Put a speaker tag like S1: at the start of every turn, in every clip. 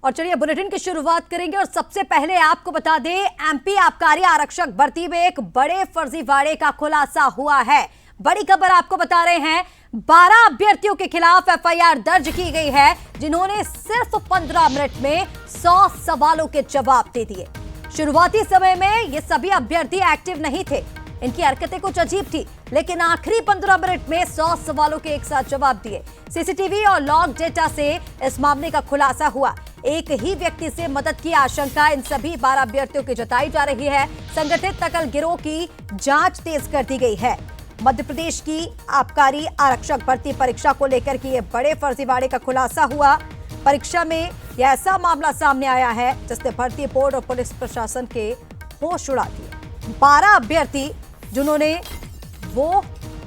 S1: और चलिए बुलेटिन की शुरुआत करेंगे और सबसे पहले आपको बता दें एमपी आबकारी आरक्षक भर्ती में एक बड़े फर्जीवाड़े का खुलासा हुआ है। बड़ी खबर आपको बता रहे हैं, 12 अभ्यर्थियों के खिलाफ एफआईआर दर्ज की गई है जिन्होंने सिर्फ 15 मिनट में 100 सवालों के जवाब दे दिए। शुरुआती समय में ये सभी अभ्यर्थी एक्टिव नहीं थे, इनकी हरकतें कुछ अजीब थी, लेकिन आखिरी 15 मिनट में 100 सवालों के एक साथ जवाब दिए। सीसीटीवी और लॉग डेटा से इस मामले का खुलासा हुआ। एक ही व्यक्ति से मदद की आशंका इन सभी 12 अभ्यर्थियों की जताई जा रही है। संगठित नकल गिरोह की जांच तेज कर दी गई है। मध्य प्रदेश की आबकारी आरक्षक भर्ती परीक्षा को लेकर के ये बड़े फर्जीवाड़े का खुलासा हुआ। परीक्षा में यह ऐसा मामला सामने आया है जिसने भर्ती बोर्ड और पुलिस प्रशासन के होश उड़ा दिए। 12 अभ्यर्थी जिन्होंने वो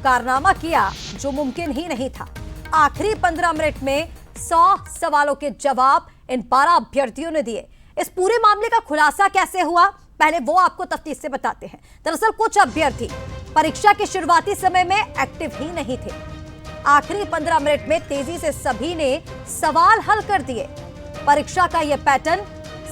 S1: कारनामा किया जो मुमकिन ही नहीं था। आखिरी 15 मिनट में 100 सवालों के जवाब इन 12 अभ्यर्थियों ने दिए। इस पूरे मामले का खुलासा कैसे हुआ, पहले वो आपको तफ्तीश से बताते हैं। दरअसल कुछ अभ्यर्थी परीक्षा के शुरुआती समय में एक्टिव ही नहीं थे। आखिरी 15 मिनट में तेजी से सभी ने सवाल हल कर दिए। परीक्षा का यह पैटर्न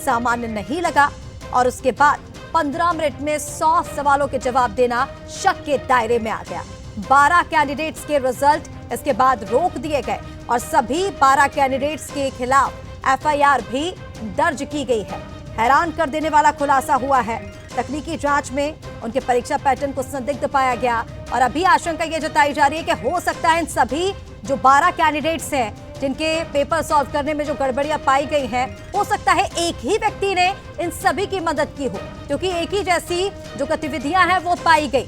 S1: सामान्य नहीं लगा और उसके बाद 15 मिनट में 100 सवालों के जवाब देना शक के दायरे में आ गया। 12 कैंडिडेट्स के रिजल्ट इसके बाद रोक दिए गए और सभी 12 कैंडिडेट्स के खिलाफ एफआईआर भी दर्ज की गई है। हैरान कर देने वाला खुलासा हुआ है। तकनीकी जांच में उनके परीक्षा पैटर्न को संदिग्ध पाया गया और अभी आशंका यह जताई जा रही है कि हो सकता है इन सभी जो 12 कैंडिडेट्स हैं जिनके पेपर सॉल्व करने में जो गड़बड़ियां पाई गई हैं, हो सकता है एक ही व्यक्ति ने इन सभी की मदद की हो, क्योंकि एक ही जैसी जो गतिविधियां हैं वो पाई गई।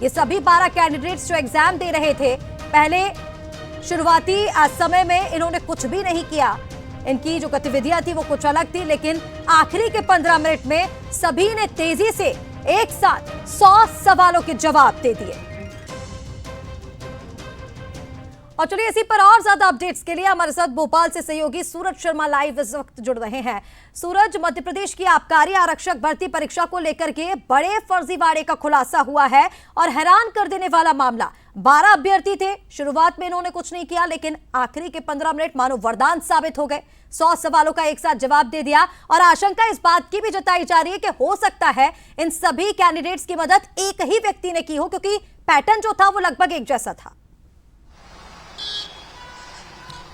S1: ये सभी 12 कैंडिडेट्स जो एग्जाम दे रहे थे, पहले शुरुआती समय में इन्होंने कुछ भी नहीं किया। इनकी जो गतिविधियां थी वो कुछ अलग थी, लेकिन आखिरी के 15 मिनट में सभी ने तेजी से एक साथ 100 सवालों के जवाब दे दिए। और चलिए इसी पर और ज्यादा अपडेट्स के लिए हमारे साथ भोपाल से सहयोगी सूरज शर्मा लाइव इस वक्त जुड़ रहे हैं। सूरज, मध्य प्रदेश की आबकारी आरक्षक भर्ती परीक्षा को लेकर के बड़े फर्जीवाड़े का खुलासा हुआ है और हैरान कर देने वाला मामला। 12 अभ्यर्थी थे, शुरुआत में इन्होंने कुछ नहीं किया, लेकिन आखिरी के 15 मिनट मानो वरदान साबित हो गए। 100 सवालों का एक साथ जवाब दे दिया और आशंका इस बात की भी जताई जा रही है कि हो सकता है इन सभी कैंडिडेट्स की मदद एक ही व्यक्ति ने की हो, क्योंकि पैटर्न जो था वो लगभग एक जैसा था।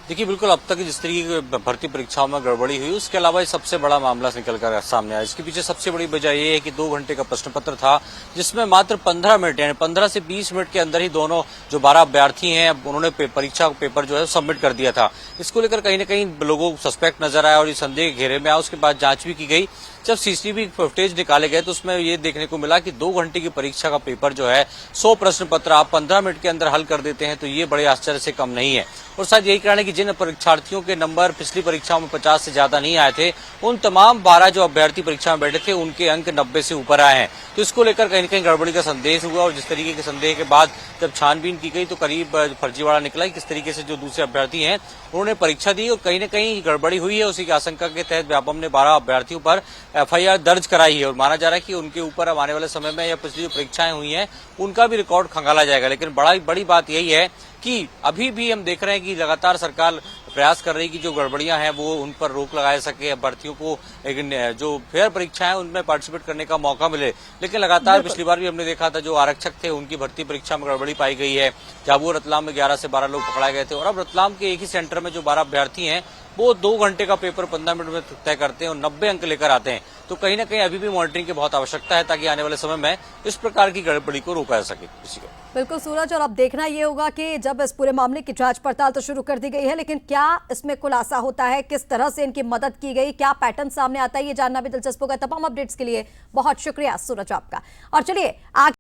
S2: देखिए, बिल्कुल अब तक जिस तरीके की भर्ती परीक्षाओं में गड़बड़ी हुई, उसके अलावा ये सबसे बड़ा मामला निकल कर सामने आया। इसके पीछे सबसे बड़ी वजह ये है कि 2 घंटे का प्रश्न पत्र था, जिसमें मात्र 15 मिनट यानी 15 से 20 मिनट के अंदर ही दोनों जो 12 अभ्यर्थी हैं उन्होंने परीक्षा पेपर जो है सबमिट कर दिया था। इसको लेकर कहीं न कहीं लोगों को सस्पेक्ट नजर आया और ये संदेह के घेरे में आया। उसके बाद जांच भी की गई। जब सीसीटीवी फुटेज निकाले गए तो उसमें ये देखने को मिला कि 2 घंटे की परीक्षा का पेपर जो है 100 प्रश्न पत्र आप 15 मिनट के अंदर हल कर देते हैं, तो ये बड़े आश्चर्य से कम नहीं है। और शायद यही कारण है कि जिन परीक्षार्थियों के नंबर पिछली परीक्षाओं में 50 से ज्यादा नहीं आए थे, उन तमाम 12 जो अभ्यर्थी परीक्षा में बैठे थे उनके अंक 90 से ऊपर आए हैं। तो इसको लेकर कहीं न कहीं गड़बड़ी का संदेह हुआ और जिस तरीके के संदेह के बाद जब छानबीन की गई तो करीब फर्जीवाड़ा निकला। किस तरीके से जो दूसरे अभ्यर्थी हैं उन्होंने परीक्षा दी और कहीं न कहीं गड़बड़ी हुई है। उसी की आशंका के तहत व्यापम ने 12 अभ्यर्थियों पर एफआईआर दर्ज कराई है और माना जा रहा है कि उनके ऊपर अब आने वाले समय में या पिछली जो परीक्षाएं हुई हैं उनका भी रिकॉर्ड खंगाला जाएगा। लेकिन बड़ी बात यही है कि अभी भी हम देख रहे हैं कि लगातार सरकार प्रयास कर रही है कि जो गड़बड़ियां हैं वो उन पर रोक लगाए सके, अभ्यर्थियों को एक जो फेयर परीक्षा है उनमें पार्टिसिपेट करने का मौका मिले। लेकिन लगातार पिछली बार भी हमने देखा था जो आरक्षक थे उनकी भर्ती परीक्षा में गड़बड़ी पाई गई है। झाबुआ रतलाम में 11 से 12 लोग पकड़ाए गए थे और अब रतलाम के एक ही सेंटर में जो 12 अभ्यर्थी हैं वो 2 घंटे का पेपर 15 मिनट में तय करते हैं और 90 अंक लेकर आते हैं। तो कहीं न कहीं अभी भी मॉनिटरिंग की बहुत आवश्यकता है ताकि आने वाले समय में इस प्रकार की गड़बड़ी को रोका जा सके।
S1: बिल्कुल सूरज, और अब देखना ये होगा कि जब इस पूरे मामले की जांच पड़ताल तो शुरू कर दी गई है, लेकिन क्या इसमें खुलासा होता है, किस तरह से इनकी मदद की गई, क्या पैटर्न सामने आता है, ये जानना भी दिलचस्प होगा। तमाम अपडेट्स के लिए बहुत शुक्रिया सूरज आपका। और चलिए आगे